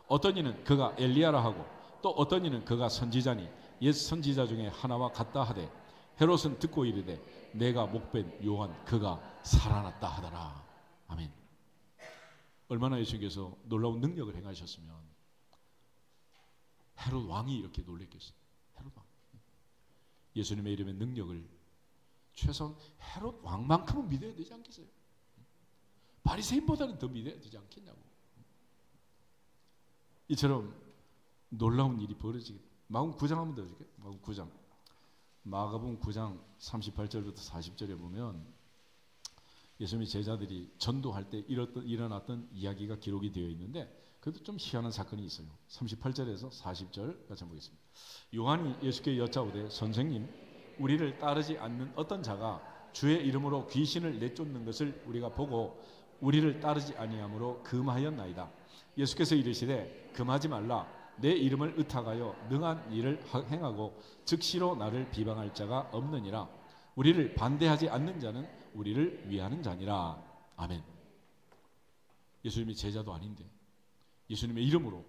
어떤 이는 그가 엘리야라 하고 또 어떤 이는 그가 선지자니 옛 선지자 중에 하나와 같다 하되 헤롯은 듣고 이르되 내가 목벤 요한 그가 살아났다 하더라. 아멘. 얼마나 예수님께서 놀라운 능력을 행하셨으면 헤롯 왕이 이렇게 놀랬겠어요. 헤롯 왕. 예수님의 이름의 능력을 최소한 헤롯 왕만큼은 믿어야 되지 않겠어요? 바리새인보다는 더 믿어야 되지 않겠냐고. 이처럼 놀라운 일이 벌어지게. 마가복음 9장 한번 더 해줄게요. 마가복음 9장. 마가복음 9장 38절부터 40절에 보면 예수님의 제자들이 전도할 때 일어났던 이야기가 기록이 되어 있는데 그것도 좀 희한한 사건이 있어요. 38절에서 40절 같이 한번 보겠습니다. 요한이 예수께 여짜오되 선생님 우리를 따르지 않는 어떤 자가 주의 이름으로 귀신을 내쫓는 것을 우리가 보고 우리를 따르지 아니하므로 금하였나이다. 예수께서 이르시되 금하지 말라. 내 이름을 의탁하여 능한 일을 행하고 즉시로 나를 비방할 자가 없느니라. 우리를 반대하지 않는 자는 우리를 위하는 자니라. 아멘. 예수님이 제자도 아닌데 예수님의 이름으로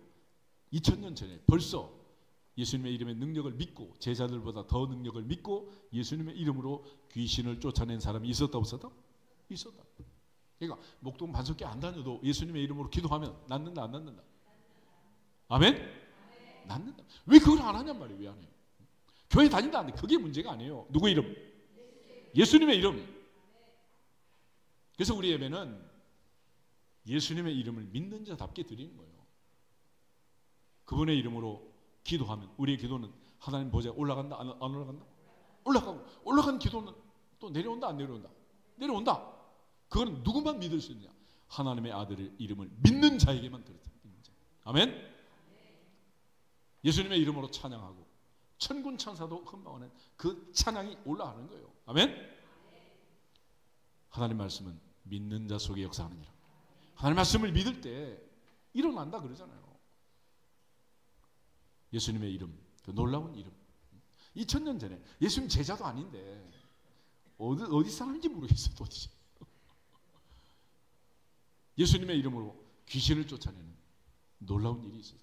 2000년 전에 벌써 예수님의 이름의 능력을 믿고 제자들보다 더 능력을 믿고 예수님의 이름으로 귀신을 쫓아낸 사람이 있었다 없었다? 있었다. 그러니까 목동 반석교 안 다녀도 예수님의 이름으로 기도하면 낫는다 안 낫는다? 아멘? 낫는다. 왜 그걸 안 하냔 말이에요. 왜 안 해요? 교회 다닌다 안 돼. 그게 문제가 아니에요. 누구 이름? 예수님의 이름. 그래서 우리 예배는 예수님의 이름을 믿는 자답게 드리는 거예요. 그분의 이름으로 기도하면 우리의 기도는 하나님 보좌에 올라간다 안 올라간다? 올라가고 올라간 기도는 또 내려온다 안 내려온다? 내려온다. 그거는 누구만 믿을 수 있느냐? 하나님의 아들의 이름을 믿는 자에게만 그렇다. 아멘? 예수님의 이름으로 찬양하고 천군 천사도 흠방하는 그 찬양이 올라가는 거예요. 아멘? 하나님 말씀은 믿는 자 속에 역사하느니라. 하나님 말씀을 믿을 때 일어난다 그러잖아요. 예수님의 이름, 그 놀라운 이름. 2000년 전에 예수님 제자도 아닌데 어디 사람인지 모르겠어요. 도대체. 예수님의 이름으로 귀신을 쫓아내는 놀라운 일이 있었어요.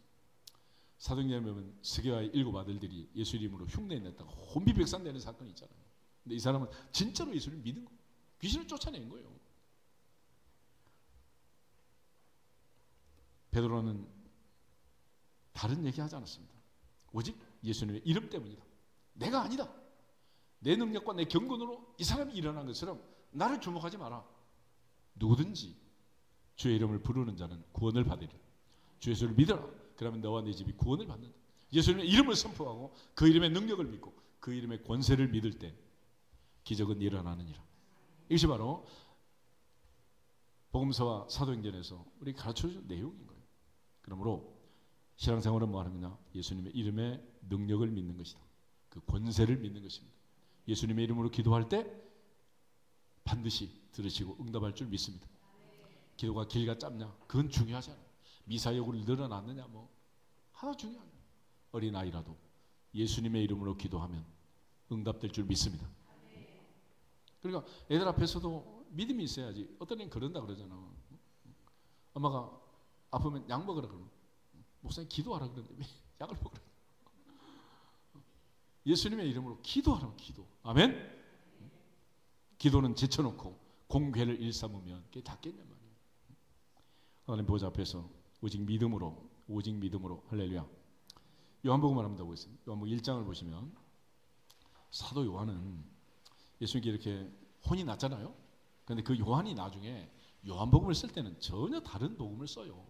사도행전에 보면 스게와의 7 아들들이 예수 이름으로 흉내냈다가 혼비백산되는 사건이 있잖아요. 근데 이 사람은 진짜로 예수를 믿은 거예요. 귀신을 쫓아낸 거예요. 베드로는 다른 얘기 하지 않았습니다. 오직 예수님의 이름 때문이다. 내가 아니다. 내 능력과 내 경건으로 이 사람이 일어난 것처럼 나를 주목하지 마라. 누구든지 주의 이름을 부르는 자는 구원을 받으리라. 주 예수를 믿어라. 그러면 너와 네 집이 구원을 받는다. 예수님의 이름을 선포하고 그 이름의 능력을 믿고 그 이름의 권세를 믿을 때 기적은 일어나느니라. 이것이 바로 복음서와 사도행전에서 우리 가르쳐준 내용인 거예요. 그러므로 신앙생활은 뭐 하느냐? 예수님의 이름의 능력을 믿는 것이다. 그 권세를 믿는 것입니다. 예수님의 이름으로 기도할 때 반드시 들으시고 응답할 줄 믿습니다. 기도가 길가 짧냐? 그건 중요하지 않아요. 미사 여구를 늘어났느냐? 뭐 하나 중요하냐? 어린아이라도 예수님의 이름으로 기도하면 응답될 줄 믿습니다. 그러니까 애들 앞에서도 믿음이 있어야지. 어떤 애는 그런다 그러잖아. 엄마가 아프면 약 먹으라 그러면 목사님 기도하라 그러는데 왜 약을 먹으라. 예수님의 이름으로 기도하라고. 기도. 아멘. 기도는 제쳐놓고 공회를 일삼으면 그게 닿겠냔 말이에요. 하나님 보좌 앞에서 오직 믿음으로 할렐루야. 요한복음을 한번 보겠습니다. 요한복음 1장을 보시면 사도 요한은 예수님께 이렇게 혼이 났잖아요. 그런데 그 요한이 나중에 요한복음을 쓸 때는 전혀 다른 복음을 써요.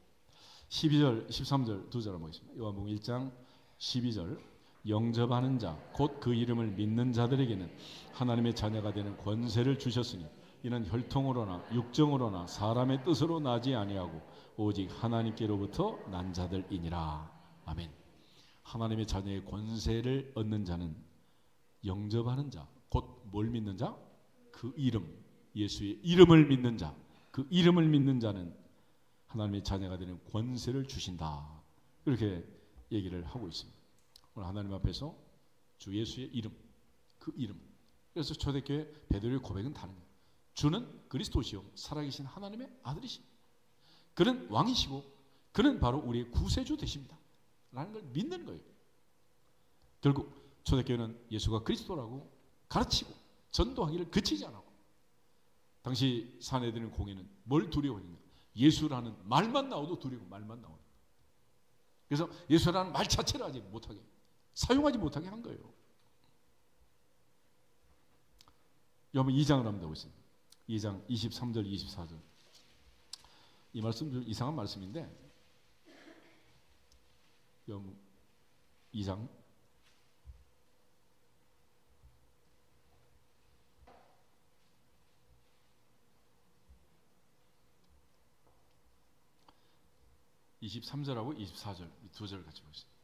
12절, 13절 두 절 한번 보겠습니다. 요한복음 1장 12절 영접하는 자, 곧 그 이름을 믿는 자들에게는 하나님의 자녀가 되는 권세를 주셨으니 이는 혈통으로나 육정으로나 사람의 뜻으로 나지 아니하고 오직 하나님께로부터 난 자들이니라. 아멘. 하나님의 자녀의 권세를 얻는 자는 영접하는 자, 곧 뭘 믿는 자? 그 이름, 예수의 이름을 믿는 자, 그 이름을 믿는 자는 하나님의 자녀가 되는 권세를 주신다. 이렇게 얘기를 하고 있습니다. 오늘 하나님 앞에서 주 예수의 이름, 그 이름. 그래서 초대교회 베드로의 고백은 다른 거예요. 주는 그리스도시요 살아계신 하나님의 아들이십니다. 그는 왕이시고 그는 바로 우리의 구세주 되십니다. 라는 걸 믿는 거예요. 결국 초대교회는 예수가 그리스도라고 가르치고 전도하기를 그치지 않았고 당시 사내들은 공회는 뭘 두려워했냐? 예수라는 말만 나와도 두려워. 말만 나와도. 그래서 예수라는 말 자체를 하지 못하게 사용하지 못하게 한 거예요. 여러분 2장을 한번 보겠습니다. 2장 23절 24절 이 말씀 좀 이상한 말씀인데 여러분 2장 23절하고 24절 이 두 절을 같이 보겠습니다.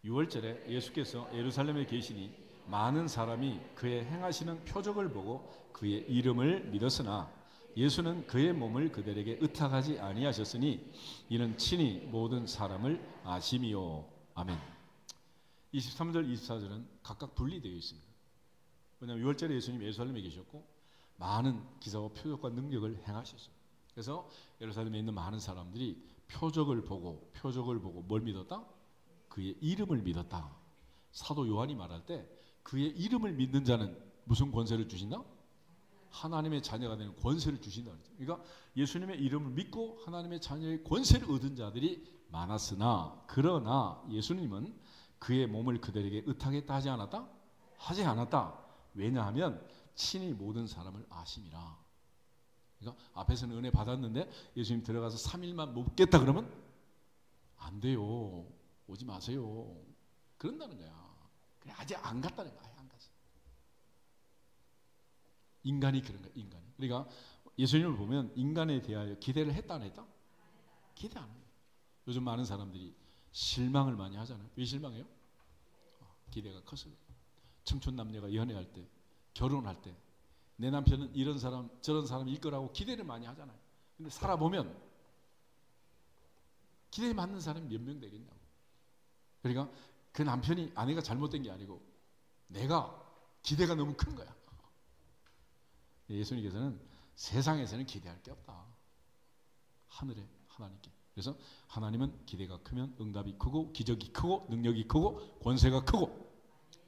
6월절에 예수께서 예루살렘에 계시니 많은 사람이 그의 행하시는 표적을 보고 그의 이름을 믿었으나 예수는 그의 몸을 그들에게 의탁하지 아니하셨으니 이는 친히 모든 사람을 아심이요. 아멘. 23절 24절은 각각 분리되어 있습니다. 왜냐하면 6월절에 예수님 예루살렘에 계셨고 많은 기사와 표적과 능력을 행하셨어요. 그래서 예루살렘에 있는 많은 사람들이 표적을 보고 뭘 믿었다? 그의 이름을 믿었다. 사도 요한이 말할 때 그의 이름을 믿는 자는 무슨 권세를 주신다? 하나님의 자녀가 되는 권세를 주신다. 그러니까 예수님의 이름을 믿고 하나님의 자녀의 권세를 얻은 자들이 많았으나 그러나 예수님은 그의 몸을 그들에게 의탁했다 하지 않았다? 하지 않았다. 왜냐하면 친히 모든 사람을 아심이라. 그러니까 앞에서는 은혜 받았는데 예수님 들어가서 3일만 못 겠다 그러면 안 돼요. 오지 마세요. 그런다는 거야. 그래, 아직 안 갔다는 거야. 안 갔어. 인간이 그런 거야. 인간이. 그러니까 예수님을 보면 인간에 대하여 기대를 했다 안 했다? 기대 안 해요. 요즘 많은 사람들이 실망을 많이 하잖아요. 왜 실망해요? 기대가 커서. 청춘 남녀가 연애할 때, 결혼할 때 내 남편은 이런 사람 저런 사람일 거라고 기대를 많이 하잖아요. 근데 살아보면 기대에 맞는 사람이 몇 명 되겠냐고. 그러니까 그 남편이 아내가 잘못된 게 아니고 내가 기대가 너무 큰 거야. 예수님께서는 세상에서는 기대할 게 없다. 하늘에 하나님께. 그래서 하나님은 기대가 크면 응답이 크고 기적이 크고 능력이 크고 권세가 크고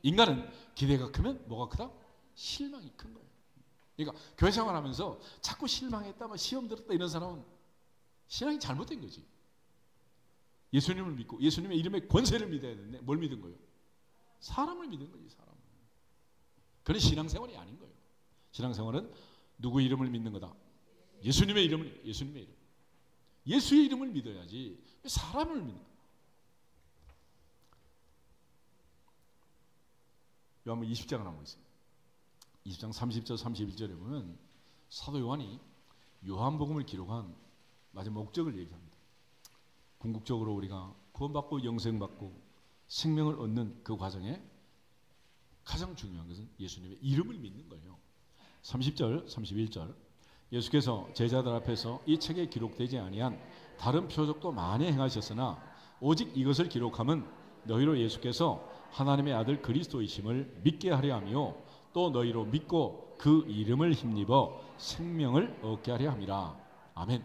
인간은 기대가 크면 뭐가 크다? 실망이 큰 거예요. 그러니까 교회 생활하면서 자꾸 실망했다, 뭐 시험 들었다 이런 사람은 신앙이 잘못된 거지. 예수님을 믿고 예수님의 이름의 권세를 믿어야 되는데 뭘 믿은 거예요? 사람을 믿은 거지. 사람을. 그건 신앙생활이 아닌 거예요. 신앙생활은 누구 이름을 믿는 거다? 예수님의 이름을. 예수님의 이름. 예수의 이름을 믿어야지 왜 사람을 믿는 거야? 요한복음 20장을 한번 보겠습니다. 20장 30절 31절에 보면 사도 요한이 요한복음을 기록한 마지막 목적을 얘기합니다. 궁극적으로 우리가 구원받고 영생받고 생명을 얻는 그 과정에 가장 중요한 것은 예수님의 이름을 믿는 거예요. 30절 31절 예수께서 제자들 앞에서 이 책에 기록되지 아니한 다른 표적도 많이 행하셨으나 오직 이것을 기록함은 너희로 예수께서 하나님의 아들 그리스도이심을 믿게 하려 하며 또 너희로 믿고 그 이름을 힘입어 생명을 얻게 하려 함이라. 아멘.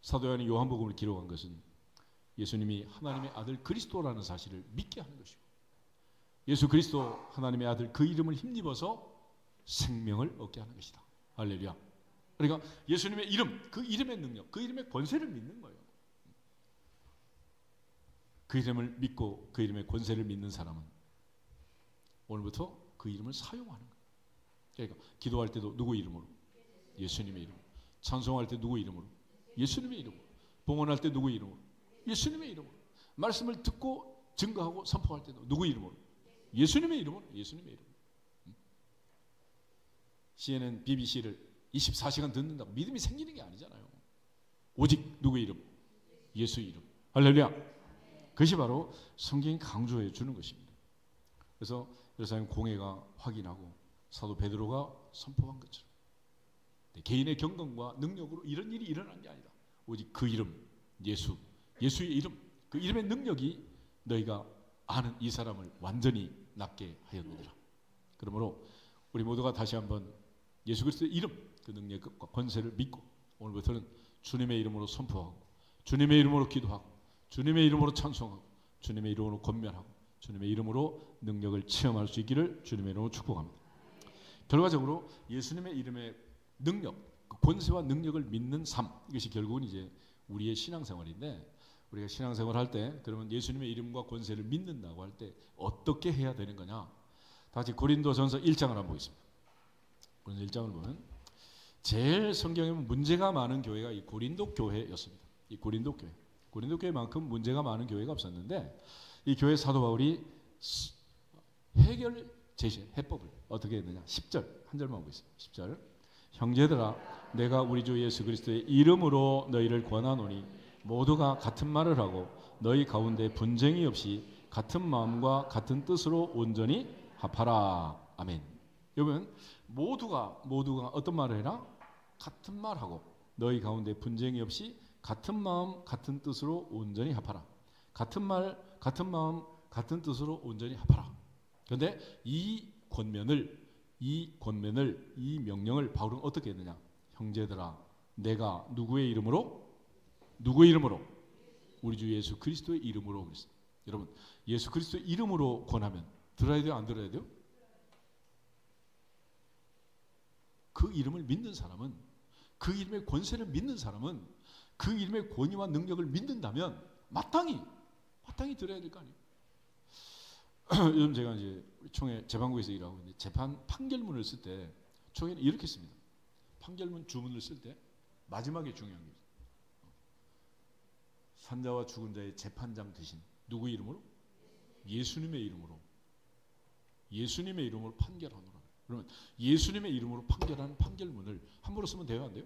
사도 요한이 요한복음을 기록한 것은 예수님이 하나님의 아들 그리스도라는 사실을 믿게 하는 것이고 예수 그리스도 하나님의 아들 그 이름을 힘입어서 생명을 얻게 하는 것이다. 할렐루야. 그러니까 예수님의 이름, 그 이름의 능력, 그 이름의 권세를 믿는 거예요. 그 이름을 믿고 그 이름의 권세를 믿는 사람은 오늘부터 그 이름을 사용하는 거예요. 그러니까 기도할 때도 누구 이름으로? 예수님의 이름으로. 찬송할 때 누구 이름으로? 예수님의 이름으로. 봉헌할 때 누구 이름으로? 예수님의 이름으로. 말씀을 듣고 증거하고 선포할 때도 누구 이름으로? 예수님의 이름으로. 예수님의 이름으로. CNN, BBC를 24시간 듣는다고 믿음이 생기는 게 아니잖아요. 오직 누구의 이름? 예수 이름. 할렐루야. 그것이 바로 성경이 강조해 주는 것입니다. 그래서 예루살렘 공회가 확인하고 사도 베드로가 선포한 것처럼 개인의 경건과 능력으로 이런 일이 일어난 게 아니다. 오직 그 이름, 예수, 예수의 이름, 그 이름의 능력이 너희가 아는 이 사람을 완전히 낫게 하였느니라. 그러므로 우리 모두가 다시 한번 예수 그리스도의 이름, 그 능력과 권세를 믿고 오늘부터는 주님의 이름으로 선포하고 주님의 이름으로 기도하고 주님의 이름으로 찬송하고 주님의 이름으로 권면하고 주님의 이름으로 능력을 체험할 수 있기를 주님의 이름으로 축복합니다. 결과적으로 예수님의 이름의 능력, 그 권세와 능력을 믿는 삶, 이것이 결국은 이제 우리의 신앙생활인데 우리가 신앙생활할 때 그러면 예수님의 이름과 권세를 믿는다고 할 때 어떻게 해야 되는 거냐? 다시 고린도전서 1장을 한번 보겠습니다. 고린도 1장을 보면 제일 성경에 문제가 많은 교회가 이 고린도 교회였습니다. 이 고린도 교회. 고린도 교회만큼 문제가 많은 교회가 없었는데 이 교회 사도 바울이 해결 제시, 해법을 어떻게 했느냐? 10절, 한 절만 보겠습니다. 10절. 형제들아 내가 우리 주 예수 그리스도의 이름으로 너희를 권하노니 모두가 같은 말을 하고 너희 가운데 분쟁이 없이 같은 마음과 같은 뜻으로 온전히 합하라. 아멘. 여러분 모두가 어떤 말을 해라? 같은 말하고 너희 가운데 분쟁이 없이 같은 마음 같은 뜻으로 온전히 합하라. 같은 말 같은 마음 같은 뜻으로 온전히 합하라. 그런데 이 명령을 바울은 어떻게 했느냐? 형제들아 내가 누구의 이름으로? 우리 주 예수 그리스도의 이름으로 그랬어요. 여러분 예수 그리스도의 이름으로 권하면 들어야 돼요? 안 들어야 돼요? 그 이름을 믿는 사람은 그 이름의 권세를 믿는 사람은 그 이름의 권위와 능력을 믿는다면 마땅히 들어야 될 거 아니에요. 요즘 제가 이제 총회 재판국에서 일하고 있는데 재판 판결문을 쓸 때 총회는 이렇게 씁니다. 판결문 주문을 쓸 때 마지막에 중요한 게 있어요. 산자와 죽은 자의 재판장 대신 누구 이름으로? 예수님의 이름으로 판결하노라. 그러면 예수님의 이름으로 판결하는 판결문을 함부로 쓰면 돼요, 안 돼요?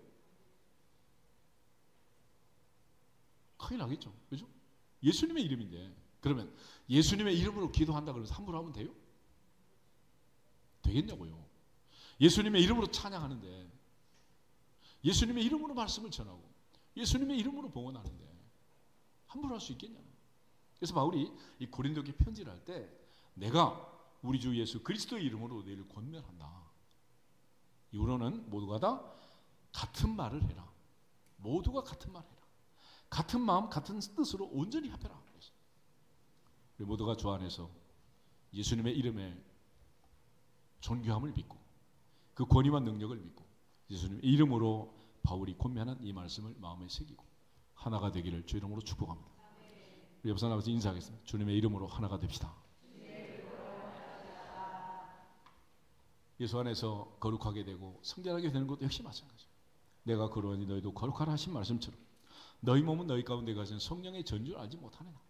큰일 나겠죠, 그죠? 예수님의 이름인데 그러면 예수님의 이름으로 기도한다 그러면서 함부로 하면 돼요? 되겠냐고요. 예수님의 이름으로 찬양하는데 예수님의 이름으로 말씀을 전하고 예수님의 이름으로 봉헌하는데 함부로 할 수 있겠냐고. 그래서 바울이 이 고린도교회 편지를 할 때 내가 우리 주 예수 그리스도의 이름으로 너희를 권면한다. 이후로는 모두가 다 같은 말을 해라. 모두가 같은 말을 해라. 같은 마음 같은 뜻으로 온전히 합해라. 우리 모두가 주 안에서 예수님의 이름에 존귀함을 믿고 그 권위와 능력을 믿고 예수님의 이름으로 바울이 권면한 이 말씀을 마음에 새기고 하나가 되기를 주 이름으로 축복합니다. 우리 옆 사람한테 인사하겠습니다. 주님의 이름으로 하나가 됩시다. 예수 안에서 거룩하게 되고 성결하게 되는 것도 역시 마찬가지예요. 내가 거룩하니 너희도 거룩하라 하신 말씀처럼 너희 몸은 너희 가운데 가진 성령의 전주를 알지 못하느냐.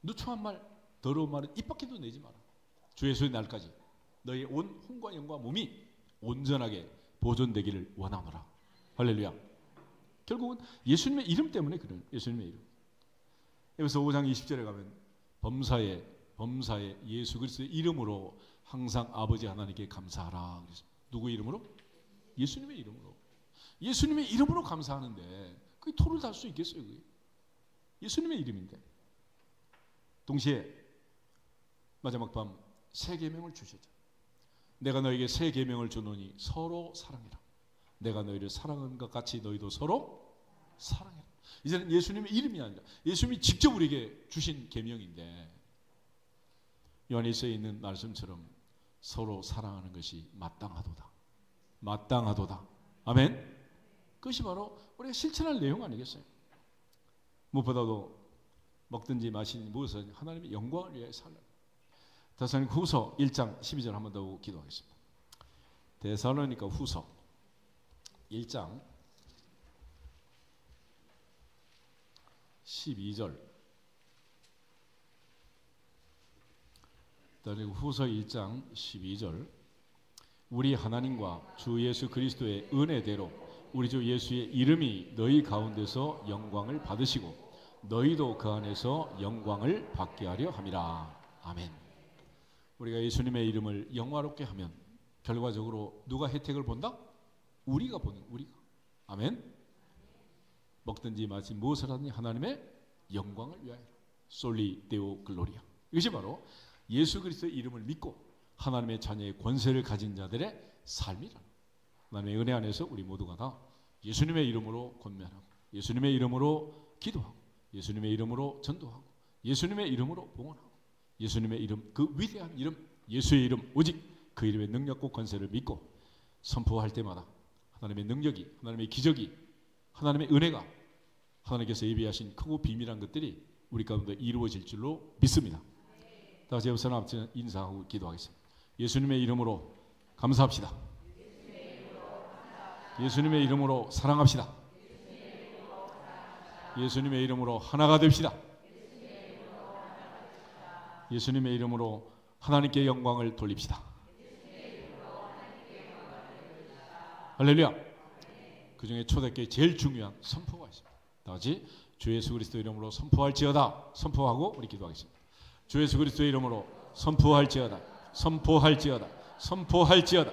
누추한 말, 더러운 말은 입 밖에도 내지 마라. 주 예수의 날까지 너의 온 혼과 영과 몸이 온전하게 보존되기를 원하노라. 할렐루야. 결국은 예수님의 이름 때문에 그런 예수님의 이름. 여기서 5장 20절에 가면 범사에 예수 그리스도의 이름으로 항상 아버지 하나님께 감사하라. 누구의 이름으로? 예수님의 이름으로. 예수님의 이름으로 감사하는데 그게 토를 달 수 있겠어요? 그게? 예수님의 이름인데. 동시에 마지막 밤 새 계명을 주시죠. 내가 너에게 새 계명을 주노니 서로 사랑해라. 내가 너희를 사랑한 것 같이 너희도 서로 사랑해라. 이제는 예수님의 이름이 아니라 예수님이 직접 우리에게 주신 계명인데 요한일서에 있는 말씀처럼 서로 사랑하는 것이 마땅하도다. 마땅하도다. 아멘. 그것이 바로 우리가 실천할 내용 아니겠어요? 무엇보다도 먹든지 마시든지 무엇을 하나님의 영광을 위해 살라. 데살로니가 후서 1장 12절 한 번 더 기도하겠습니다. 데살로니가 후서 1장 12절. 데살로니가 후서 1장 12절. 우리 하나님과 주 예수 그리스도의 은혜대로 우리 주 예수의 이름이 너희 가운데서 영광을 받으시고 너희도 그 안에서 영광을 받게 하려 함이라. 아멘. 우리가 예수님의 이름을 영화롭게 하면 결과적으로 누가 혜택을 본다? 우리가 보는 우리가. 아멘. 먹든지 마시든지 무엇을 하든지 하나님의 영광을 위하여. 솔리 데오 글로리아. 이것이 바로 예수 그리스도의 이름을 믿고 하나님의 자녀의 권세를 가진 자들의 삶이라. 하나님의 은혜 안에서 우리 모두가 다 예수님의 이름으로 권면하고 예수님의 이름으로 기도하고 예수님의 이름으로 전도하고 예수님의 이름으로 봉헌하고 예수님의 이름, 그 위대한 이름, 예수의 이름, 오직 그 이름의 능력과 권세를 믿고 선포할 때마다 하나님의 능력이, 하나님의 기적이, 하나님의 은혜가 하나님께서 예비하신 크고 비밀한 것들이 우리 가운데 이루어질 줄로 믿습니다. 다 같이 우선 앞서 인사하고 기도하겠습니다. 예수님의 이름으로 감사합시다. 예수님의 이름으로 사랑합시다. 예수님의 이름으로 하나가 됩시다. 예수님의 이름으로 하나님께 영광을 돌립시다. 할렐루야. 그 중에 초대교회 제일 중요한 선포가 있습니다. 다 같이 주 예수 그리스도 이름으로 선포할지어다. 선포하고 우리 기도하겠습니다. 주 예수 그리스도 이름으로 선포할지어다. 선포할지어다. 선포할지어다.